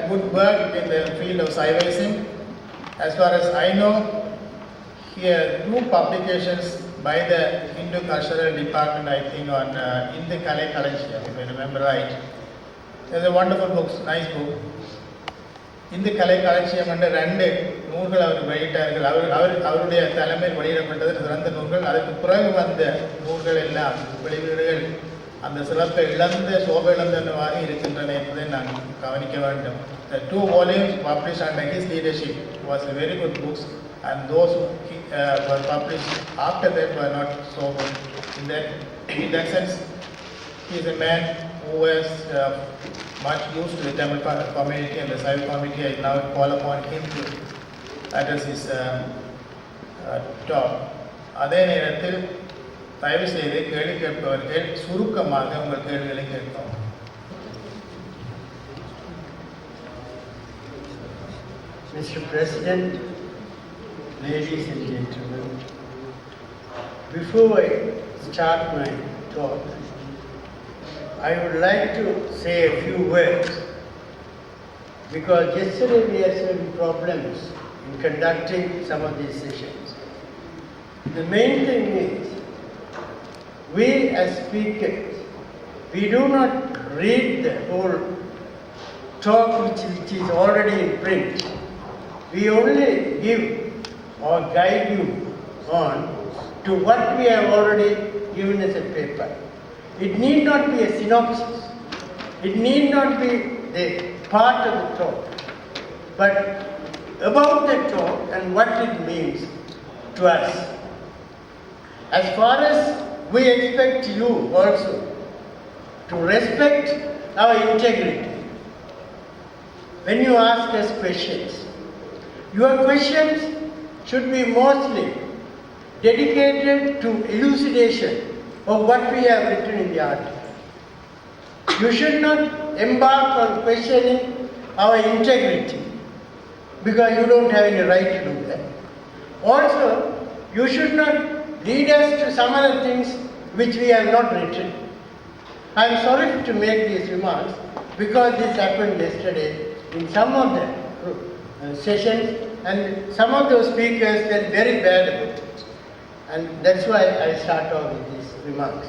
good work in the field of Saivaism. As far as I know, here 2 publications by the Hindu Cultural Department, I think, on in the Kalai Kalanshiyam, if I remember right. There's a wonderful book, nice book. In the Kalai Kalanshiyam under 2 நூல்கள் அவர் வெளியிட்டார்கள். அவருடைய தலைமையில் வெளியிடப்பட்டது சிறந்த நூல்கள். அதற்கு பிறகு வந்த நூல்கள் எல்லாம் வெளியீடுகள் அந்த சிறப்பை இழந்த சோபை இழந்தனவாக இருக்கின்றன என்பதை நான் கவனிக்க வேண்டும். The 2 volumes published under his leadership was a very good books, and those who were published after that were not so good. In that sense, he is a man who was much used to the Tamil community and the Saiva community. I now call upon him to address his talk. அதே நேரத்தில் தயவு செய்து கேள்வி கேட்பவர்கள் சுருக்கமாக உங்கள் கேள்விகளை கேட்கவும். Mr. President, ladies and gentlemen, before I start my talk, I would like to say a few words, because yesterday we had certain problems in conducting some of these sessions. The main thing is, we as speakers, we do not read the whole talk which is already in print. We only give or guide you on to what we have already given as a paper. It need not be a synopsis. It need not be the part of the talk, but about the talk and what it means to us. As far as we expect you also to respect our integrity when you ask us questions. Your questions should be mostly dedicated to elucidation of what we have written in the article. You should not embark on questioning our integrity, because you don't have any right to do that. Also, you should not lead us to some other things which we have not written. I am sorry to make these remarks, because this happened yesterday in some of the sessions, and some of those speakers felt very bad about it. And that's why I start off with these remarks.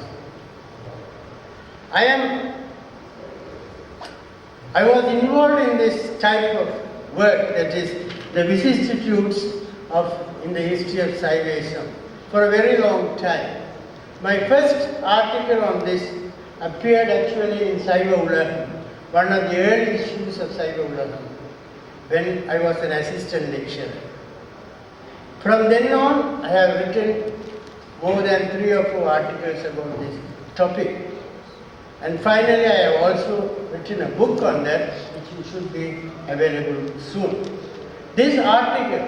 I was involved in this type of work, that is the vicissitudes in the history of Saivaism, for a very long time. My first article on this appeared actually in Saiva Ulagam, one of the early issues of Saiva Ulagam, when I was an assistant lecturer. From then on, I have written more than 3 or 4 articles about this topic. And finally, I have also written a book on that, which should be available soon. This article,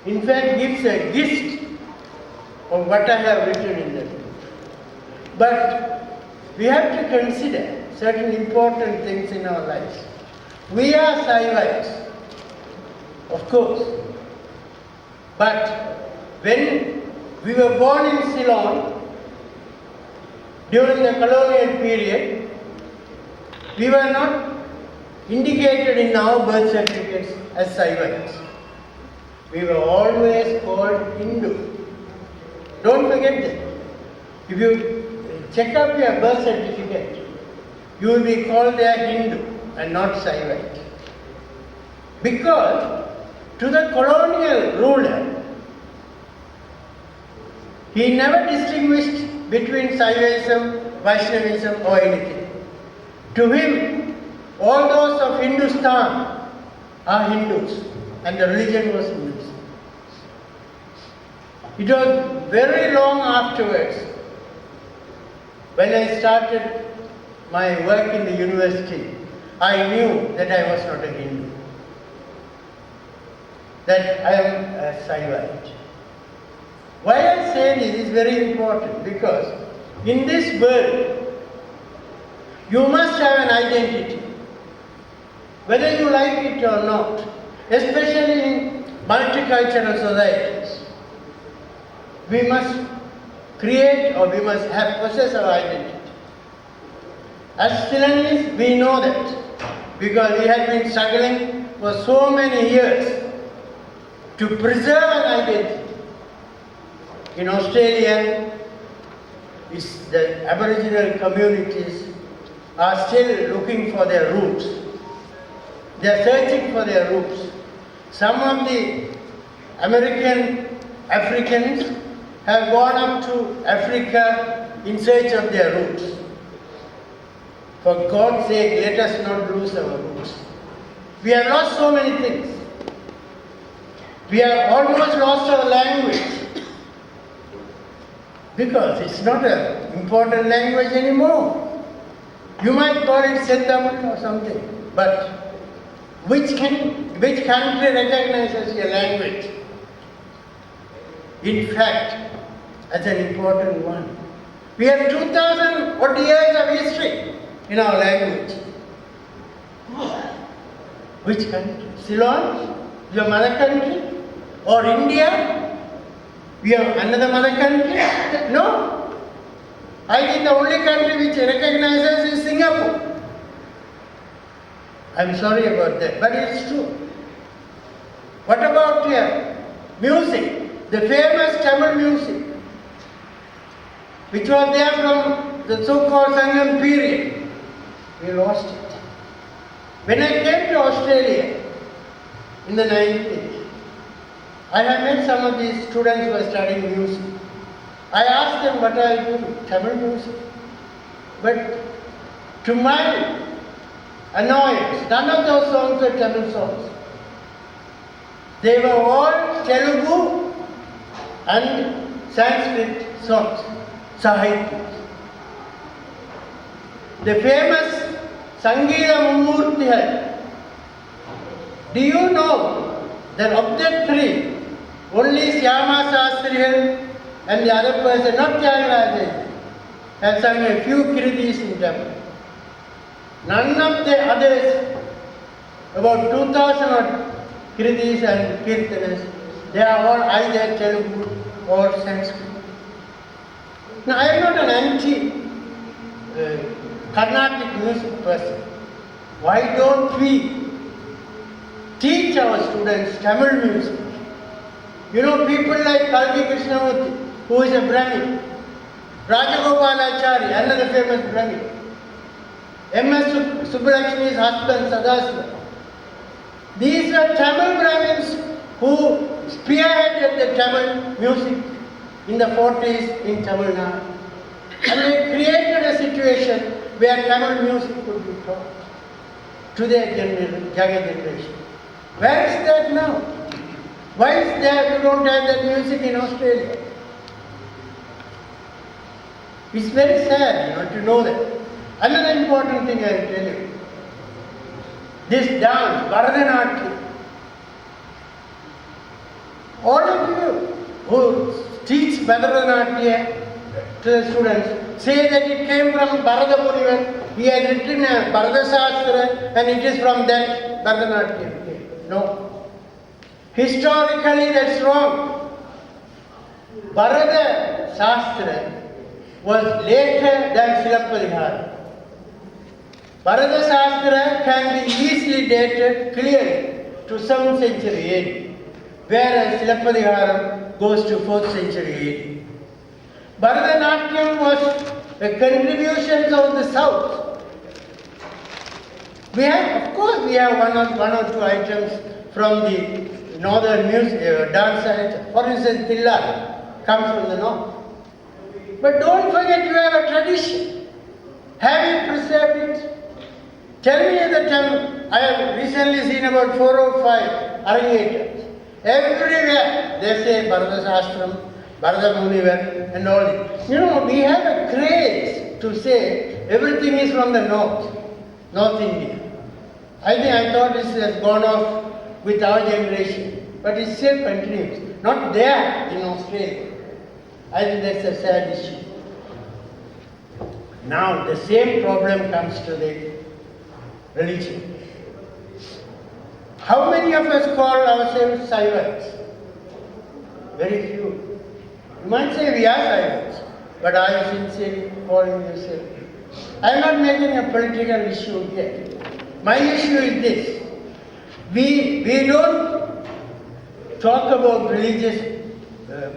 in fact, gives a gist of what I have written in that book. But we have to consider certain important things in our lives. We are Saivaites, of course. But when we were born in Ceylon, during the colonial period, we were not indicated in our birth certificates as Saivites. We were always called Hindu. Don't forget that. If you check up your birth certificate, you will be called there Hindu and not Saivite. Because to the colonial ruler, he never distinguished between Saivaism, Vaishnavism or anything. To him, all those of Hindustan are Hindus, and the religion was Hinduism. It was very long afterwards, when I started my work in the university, I knew that I was not a Hindu, that I am a Saivite. Why I say this is very important, because in this world, you must have an identity, whether you like it or not, especially in multicultural societies. We must create, or we must possess our identity. As Ceylonese, we know that because he had been struggling for so many years to preserve an identity. In Australia, the Aboriginal communities are still looking for their roots. They are searching for their roots. Some of the American Africans have gone up to Africa in search of their roots. For God's sake, let us not lose our roots. We have lost so many things. We have almost lost our language because it's not an important language anymore. You might call it Sendam or something, but which country recognizes your language? In fact, as an important one. We have 2,000 odd years of history in our language. Which country? Ceylon? Your mother country? Or India? We have another mother country? No. I think the only country which recognizes is Singapore. I'm sorry about that, but it's true. What about here? Music, the famous Tamil music, which was there from the so-called Sangam period. We lost it. When I came to Australia in the 90s, I have met some of these students who are studying music. I asked them what are you doing? Tamil music. But to my annoyance, none of those songs were Tamil songs. They were all Telugu and Sanskrit songs, Sahitya. The famous Sangeeta Mummurtihai. Do you know that of the three, only Syama Shastriyal and the other person, not Tyagaraja, have sung a few kritis in Tamil. None of the others, about 2,000 odd kritis and kirtanas, they are all either Telugu or Sanskrit. Now, I am not an anti Carnatic music person. Why don't we teach our students Tamil music? You know, people like Kalvi Krishnamurti, who is a Brahmin, Rajagopalachari, another famous Brahmin, M.S. Subbulakshmi's husband, Sadasiva. These are Tamil Brahmins who spearheaded the Tamil music in the 40s in Tamil Nadu. And they created a situation where Tamil music could be taught to their younger generation. Where is that now? Why is there you don't have that music in Australia? It's very sad, to know that. Another important thing I will tell you. This dance, Bharatanatyam. All of you who teach Bharatanatyam to the students say that it came from Bharata Munivar. He had written a Bharata Shastra and it is from that Bharatanatyam. No. Historically that's wrong. Bharata Shastra was later than Silappalihara. Bharata Shastra can be easily dated clearly to 7th century AD, whereas Silappalihara goes to 4th century AD. Bharatanatyam was a contribution of the south. We have, of course, we have one or two items from the northern music, dance. For instance, Tilla comes from the north. But don't forget you have a tradition. Have you preserved it? Tell me the time. I have recently seen about 4 or 5 arangetras. Everywhere they say Bharata Shastram, Bharata Munivar and all this. We have a craze to say everything is from the North India. I thought this has gone off with our generation, but it still continues. Not there in Australia. I think that's a sad issue. Now the same problem comes to the religion. How many of us call ourselves Saivaites? Very few. You might say we are Saivaites, but are you sincerely calling yourself? I am not making a political issue here. my issue is this. We don't talk about religious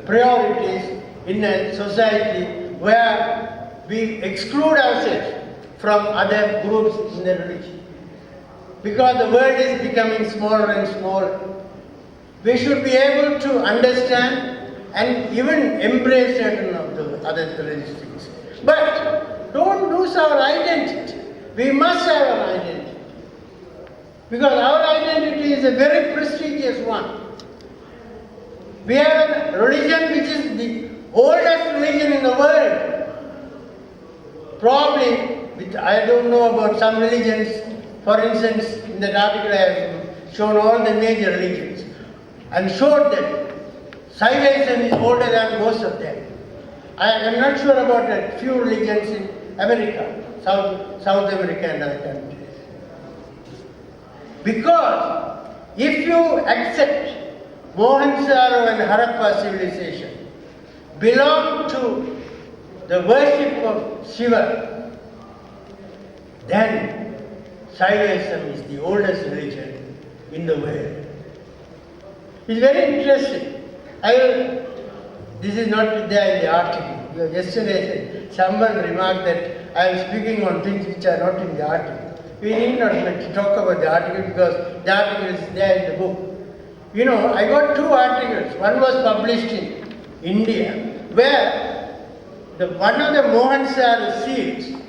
priorities in a society where we exclude ourselves from other groups in the religion. Because the world is becoming smaller and smaller. We should be able to understand and even embrace certain of the other religious things. But don't lose our identity. We must have our identity. Because our identity is a very prestigious one. We have a religion which is the oldest religion in the world. Probably, I don't know about some religions. For instance, in that article I have shown all the major religions and showed that Saivaism is older than most of them. I am not sure about a few religions in America, South America and other countries. Because if you accept Mohenjo-daro and Harappa civilization belong to the worship of Shiva, then Saivaism is the oldest religion in the world. It's very interesting. This is not there in the article. Yesterday, someone remarked that I am speaking on things which are not in the article. We need not talk about the article because the article is there in the book. You know, I got two articles. One was published in India, where one of the Mohenjo-daro seals,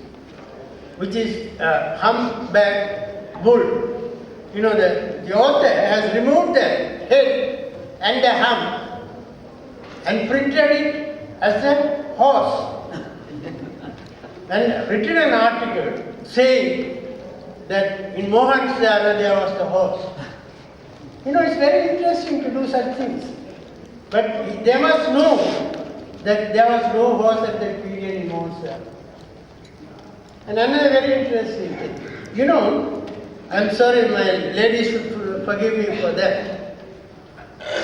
which is a humpback bull, you know, the author has removed the head and the hump and printed it as a horse and written an article saying that in Mohenjo-daro there was the horse. You know, it's very interesting to do such things. But they must know that there was no horse at that period in Mohenjo-daro. And another very interesting thing. You know, I'm sorry, my ladies should forgive me for that.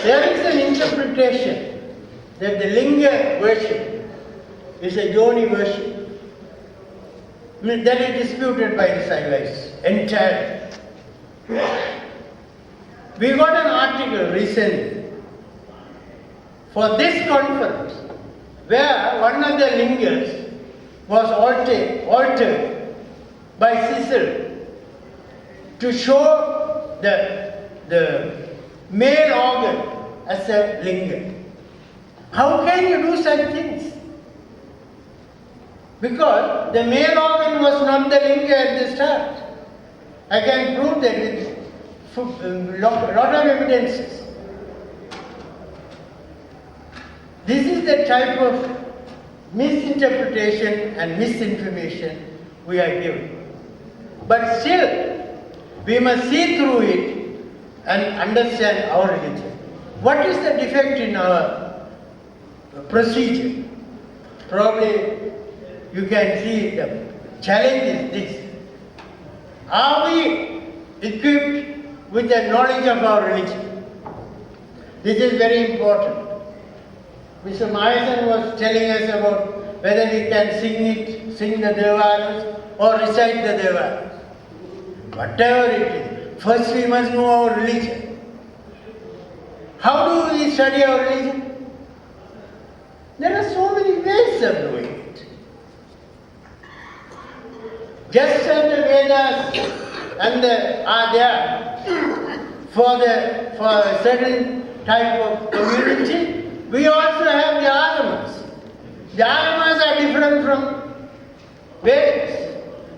There is an interpretation that the Linga worship is a Yoni worship. That is disputed by the Saivaists entirely. We got an article recently for this conference where one of the lingas was altered by Cecil to show the male organ as a linga. How can you do such things? Because the male organ was not the linga at the start. I can prove that with a lot of evidences. This is the type of misinterpretation and misinformation we are given. But still, we must see through it and understand our religion. What is the defect in our procedure? Probably you can see the challenge is this. Are we equipped with the knowledge of our religion? This is very important. Mr. Mahesan was telling us about whether we can sing the Devaras or recite the Devaras. Whatever it is, first we must know our religion. How do we study our religion? There are so many ways of doing it. Just as the Vedas and are there for a certain type of community, we also have the Agamas. The Agamas are different from Vedas.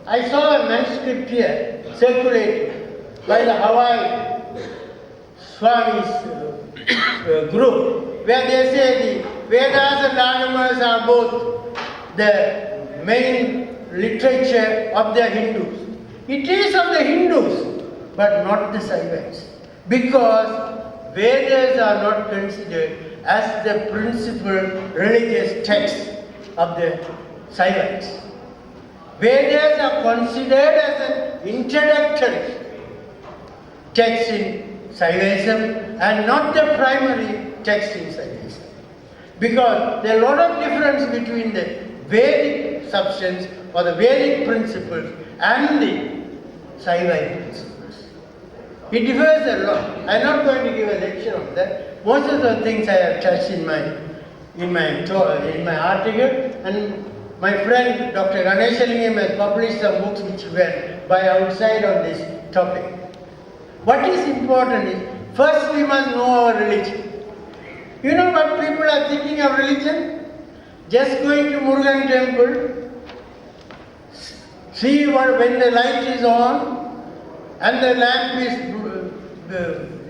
I saw a manuscript here circulated by the Hawaii Swami's group, where they say the Vedas and Agamas are both the main literature of the Hindus. It is of the Hindus, but not the Saivaites, because Vedas are not considered as the principal religious text of the Saivites. Vedas are considered as an introductory text in Saivaism and not the primary text in Saivaism. Because there are a lot of difference between the Vedic substance or the Vedic principles and the Saivaism principles. It differs a lot. I am not going to give a lecture on that. Most of the things I have touched in my article, and my friend Dr. Ganeshalingam has published some books which were by outside on this topic. What is important is, first we must know our religion. You know what people are thinking of religion? Just going to Murugan temple, see when the light is on and the lamp is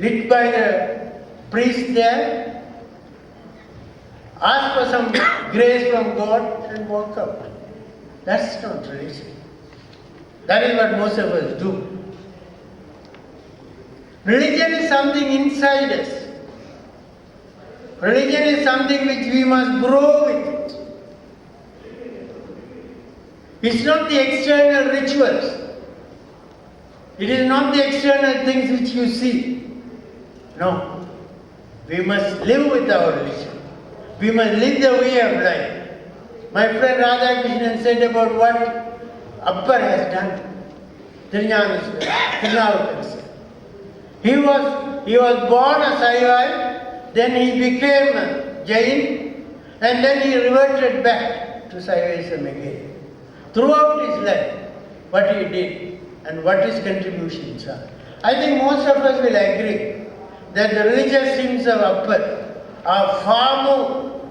lit by the priest there, ask for some grace from God and walk out. That's not religion. That is what most of us do. Religion is something inside us. Religion is something which we must grow with. It's not the external rituals. It is not the external things which you see. No. We must live with our religion. We must live the way of life. My friend Radhakrishnan said about what Appar has done. He was born a Saivite, then he became a Jain, and then he reverted back to Saivaism again. Throughout his life, what he did and what his contributions are. I think most of us will agree that the religious hymns of Appar are far more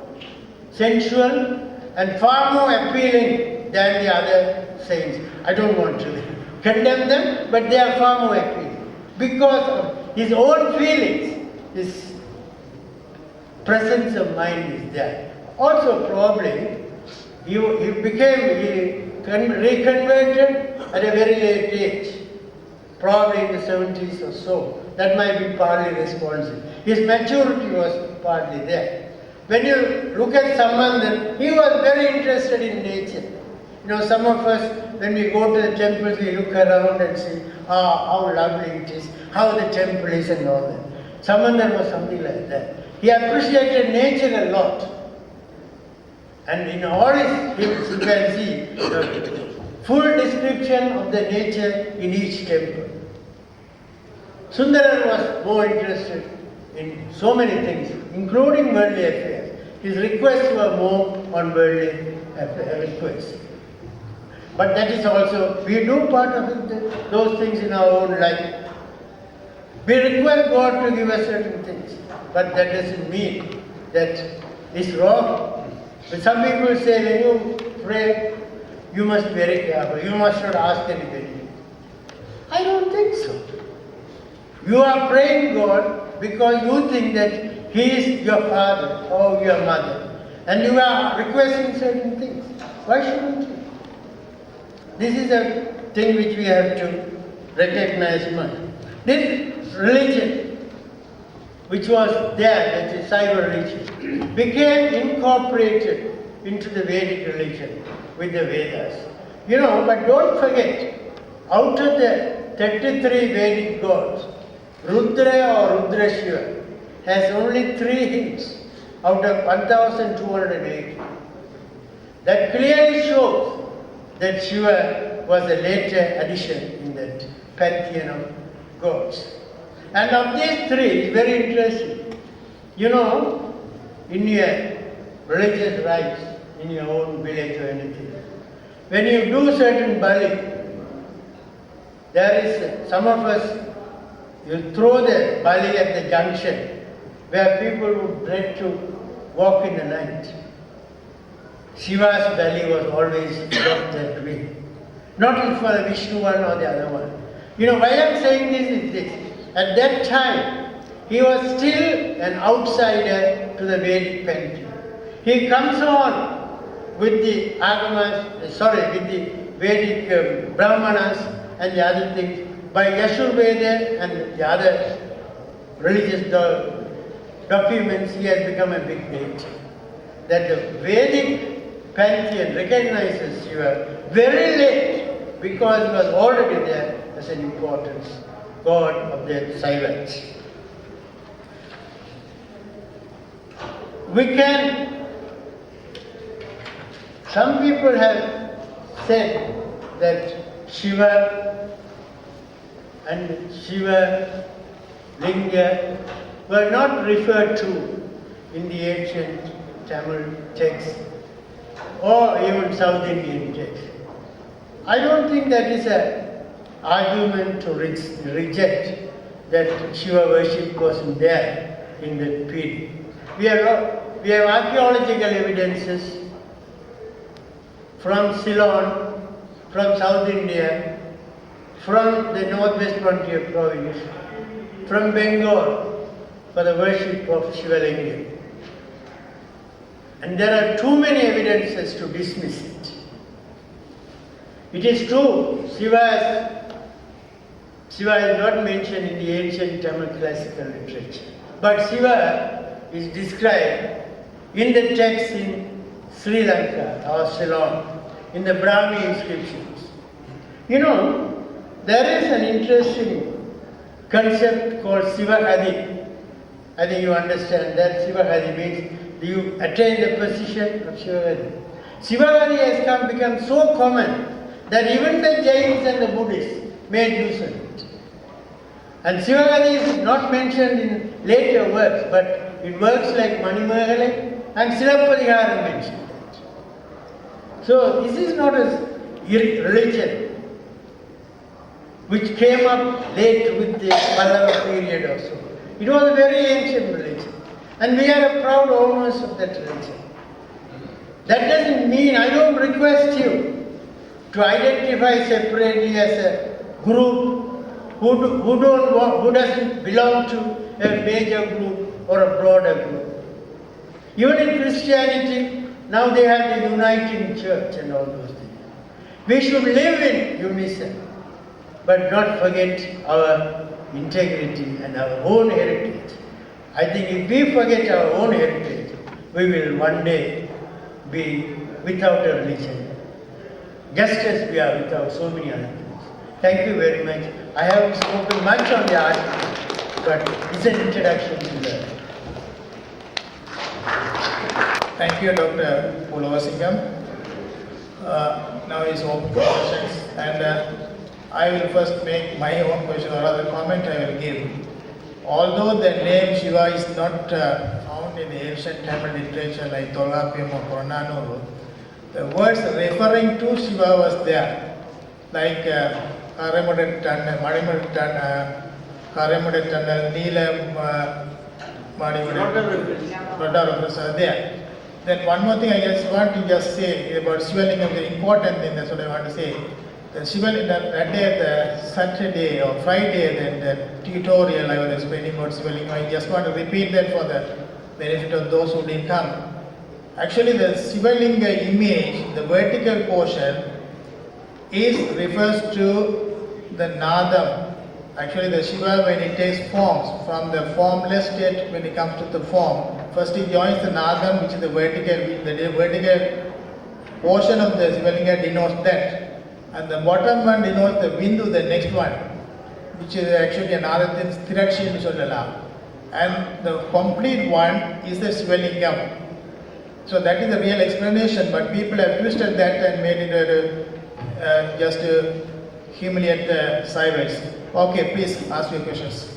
sensual and far more appealing than the other saints. I don't want to condemn them, but they are far more appealing because of his own feelings, his presence of mind is there. Also probably he reconverted at a very late age, probably in the 70s or so. That might be partly responsible. His maturity was partly there. When you look at Sambandan, he was very interested in nature. You know, some of us, when we go to the temples, we look around and see how lovely it is, how the temple is and all that. Sambandan was something like that. He appreciated nature a lot. And in all his hymns, you can see the full description of the nature in each temple. Sundaran was more interested in so many things, including worldly affairs. His requests were more on worldly requests. But that is also, we do part of those things in our own life. We request God to give us certain things, but that doesn't mean that it's wrong. But some people say when you pray, you must be very careful, you must not ask anybody. I don't think so. You are praying God because you think that He is your father or your mother, and you are requesting certain things. Why shouldn't you? This is a thing which we have to recognize much. This religion, which was there, that is Saiva religion, became incorporated into the Vedic religion with the Vedas. You know, but don't forget, out of the 33 Vedic gods, Rudra or Rudra Shiva has only 3 hymns out of 1280. That clearly shows that Shiva was a later addition in that pantheon of gods. And of these 3, it's very interesting. You know, in your religious rites, in your own village or anything, when you do certain bali, there is, some of us, you throw the bali at the junction where people would dread to walk in the night. Shiva's belly was always left that way. Not for the Vishnu one or the other one. You know, why I'm saying this is this. At that time, he was still an outsider to the Vedic pantheon. He comes on with the Agamas, with the Vedic Brahmanas and the other things. By Yajurveda and the other religious documents, he has become a big deity. That the Vedic pantheon recognizes Shiva very late because he was already there as an important god of the Saivites. Some people have said that Shiva and Shiva, Linga were not referred to in the ancient Tamil texts or even South Indian texts. I don't think that is an argument to reject that Shiva worship wasn't there in that period. We have archaeological evidences from Ceylon, from South India, from the northwest frontier province, from Bengal for the worship of Shiva Linga. And there are too many evidences to dismiss it. It is true, Shiva is not mentioned in the ancient Tamil classical literature. But Shiva is described in the text in Sri Lanka or Ceylon, in the Brahmi inscriptions. You know, there is an interesting concept called Sivahadi. I think you understand that Sivahadi means you attain the position of Sivahadi. Sivahadi has become so common that even the Jains and the Buddhists made use of it. And Sivahadi is not mentioned in later works, but in works like Manimehala and Silappadiharam mentioned that. So this is not a religion which came up late with the Pallava period or so. It was a very ancient religion. And we are proud owners of that religion. That doesn't mean, I don't request you to identify separately as a group who doesn't belong to a major group or a broader group. Even in Christianity, now they have the uniting church and all those things. We should live in unison, but not forget our integrity and our own heritage. I think if we forget our own heritage, we will one day be without a religion, just as we are without so many other things. Thank you very much. I haven't spoken much on the article, but it's an introduction to the... Thank you, Dr. Poologasingam. Now is open for questions, and I will first make my own question or other comment I will give. Although the name Shiva is not found in the ancient Tamil literature like Tolkappiyam or Purananuru, the words referring to Shiva was there, like Karamudal Tunnel, Madimudal Tunnel, Karamudal Tunnel, Neelam, Madimudal, Roda are there. Then one more thing I just want to say about Shiva Lingam, the important thing, that's what I want to say. The Shiva Lingam, that day, the Saturday or Friday, the tutorial I was explaining about Shiva Lingam, I just want to repeat that for the benefit of those who didn't come. Actually, the Shiva Linga image, the vertical portion, refers to the Nadam. Actually, the Shiva, when it takes forms, from the formless state, when it comes to the form, first it joins the Nadam, which is the vertical portion of the Shiva Linga denotes that. And the bottom one denotes the Bindu, the next one, which is actually another thing, Thirakshi Sollala. And the complete one is the Shiva Lingam. So that is the real explanation, but people have twisted that and made it just to humiliate the Saivaism. Okay, please ask your questions.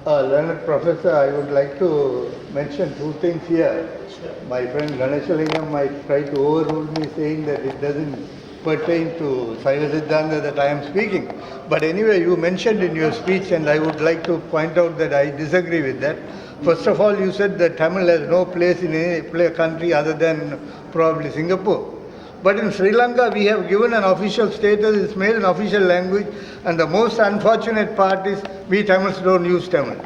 Learned Professor, I would like to mention two things here. Sure. My friend Ganeshalingam might try to overrule me saying that it doesn't pertain to Saiva Siddhanta that I am speaking. But anyway, you mentioned in your speech, and I would like to point out that I disagree with that. First of all, you said that Tamil has no place in any country other than probably Singapore. But in Sri Lanka, we have given an official status, it's made an official language, and the most unfortunate part is we Tamils don't use Tamil.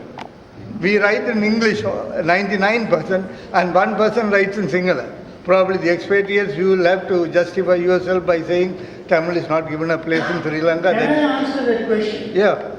We write in English, 99%, and 1% writes in Sinhala. Probably the expatriates, you will have to justify yourself by saying Tamil is not given a place in Sri Lanka. Can I answer that question? Yeah.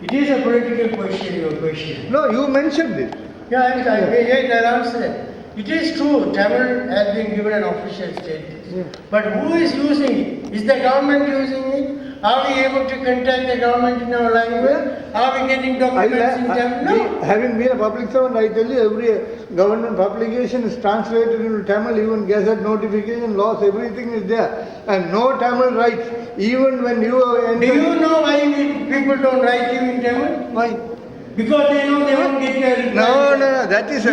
It is a political question, your question. No, you mentioned it. Yeah, I'll answer it. It is true, Tamil has been given an official status. Yeah. But who is using it? Is the government using it? Are we able to contact the government in our language? Are we getting documents in Tamil? No. Having been a public servant, I tell you, every government publication is translated into Tamil, even gazette notification, laws, everything is there. And no Tamil rights, even when you are... Do you know why people don't write you in Tamil? Why? Because they know they won't get their reply. No, that is a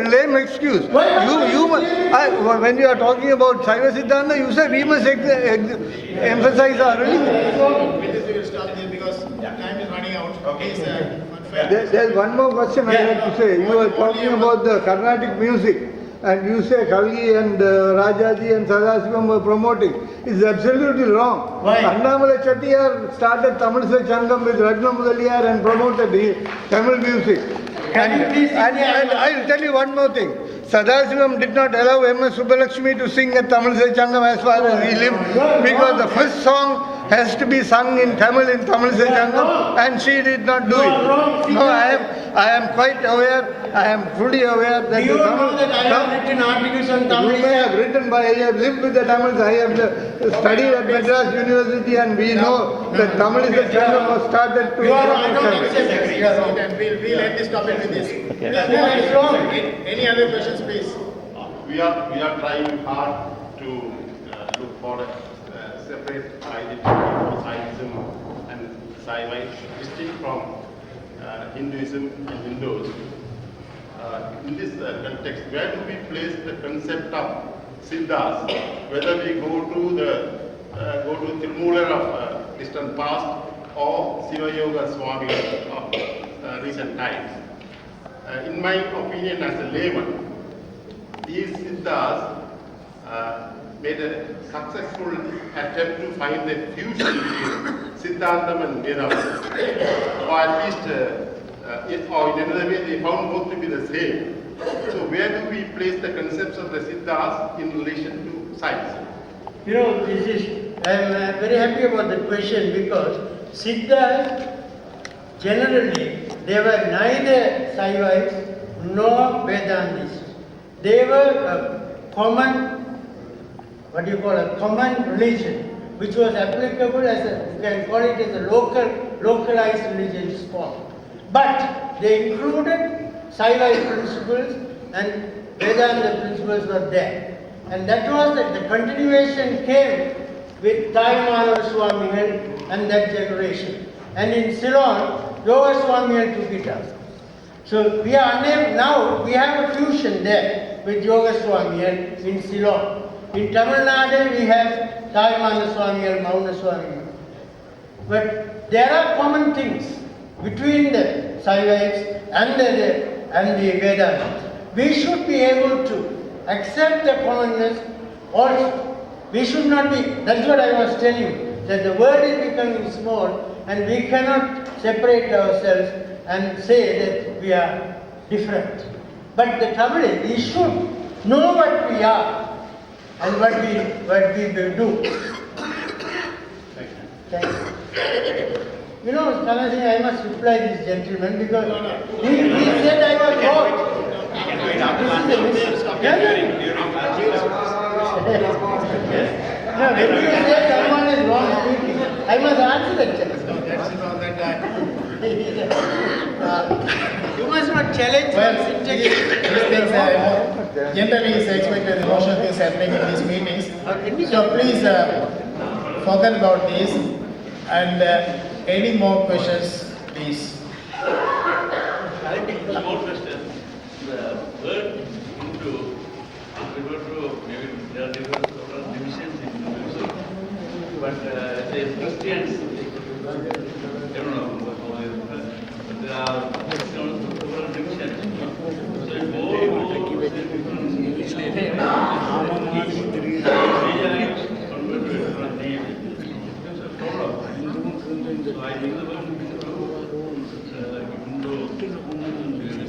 lame excuse. When you are talking about Saiva Siddhanta, you say we must emphasize our religion. With this we will stop there because time is running out. Okay, it's unfair. There's one more question I have to say. You are talking about the Carnatic music, and you say Kalgi and Rajaji and Sadasivam were promoting. It's absolutely wrong. Why? Annamala Chettiar started Tamil Changam with Ragna Mudaliar and promoted Tamil music. And I'll tell you one more thing. Sadasivam did not allow M.S. Subbalakshmi to sing at Tamil Changam as far as he lived, because the first song has to be sung in Tamil Changam, and she did not do it. No, I am quite aware, I am fully aware that Do you know that I have written articles on Tamil? You may have written, but I have lived with the Tamils. I have studied at Madras University, and we know that Tamil Changam was started to... I don't accept this. We'll end this topic with this. Any other questions, please? We are trying hard to look for a separate identity for Saivaism and Saivaism, distinct from Hinduism and Hindus. In this context, where do we place the concept of Siddhas? Whether we go to Tirumular of distant past or Siva Yoga Swami of recent times. In my opinion, as a layman, these Siddhas made a successful attempt to find a fusion between Siddhantam and Vedanta, or at least, or in another way, they found both to be the same. So, where do we place the concepts of the Siddhas in relation to science? You know, I am very happy about the question, because Siddhas, generally, they were neither Saivites nor Vedantists. They were a common, a common religion, which was applicable as you can call it as a localized religious form. But they included Saivite principles, and Vedanta principles were there. And that was the continuation came with Taimala Swamigal and that generation. And in Ceylon, Yoga Swamigal took it up. So we are unable, now we have a fusion there with Yoga Swamigal in Ceylon. In Tamil Nadu we have Taimala Swamigal, Mauna Swamigal. But there are common things between the Saivites and the Vedantas. We should be able to accept the commonness also. We should not be, that's what I was telling you, that the world is becoming small and we cannot separate ourselves and say that we are different. But the trouble is, we should know what we are and what we will do. Thank you. You know, Kanasing, I must reply this gentleman because he said I was wrong. No, when you say someone is wrong speaking, I must answer that gentleman. That's it on that time. You must not challenge Well, these things generally is expected, emotional things happening in these meetings. So please forget about this, and any more questions, please. Small question. The word Hindu refer to maybe there are different divisions in Hinduism, but say Christians, I don't know, but there are several divisions. So if all those different each Mennonites convert to a different name, it's a problem. So I think the word Hindu,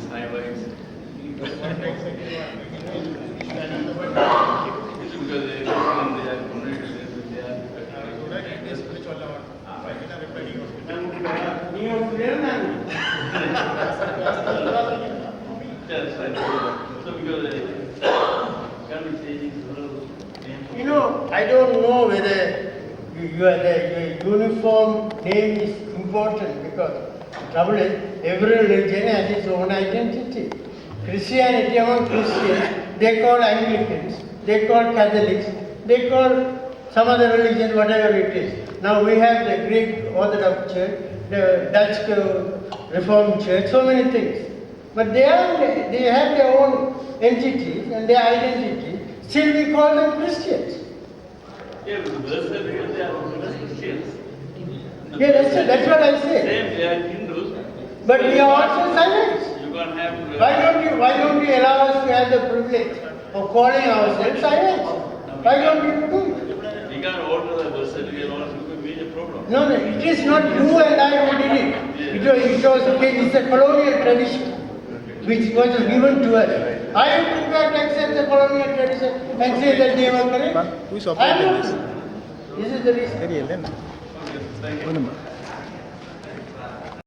Saivites. Because they are connected, they are Spiritual level. yes, so because can we say You know, I don't know whether your uniform name is important because the trouble is every religion has its own identity. Christianity among Christians, they call Anglicans, they call Catholics, they call some other religion, whatever it is. Now we have the Greek Orthodox Church, the Dutch Reformed Church, so many things. But they have their own entities and their identity. Still we call them Christians. Yeah, but the birth certificate, they are also Christians. Yeah, that's what I say. Same, they are Hindus. But we are also Saivites. You can't have. Why don't you allow us to have the privilege of calling ourselves Saivites? Why don't you do it? We can't order the birth certificate, or it will be a problem. No, it is not you and I who did it. It's a colonial tradition which was given to us. I am prepared to accept the colonial tradition and say that they were correct. Who is I am operating not. this? This is the reason. தெரியல Okay, thank you. ஒண்ணுமா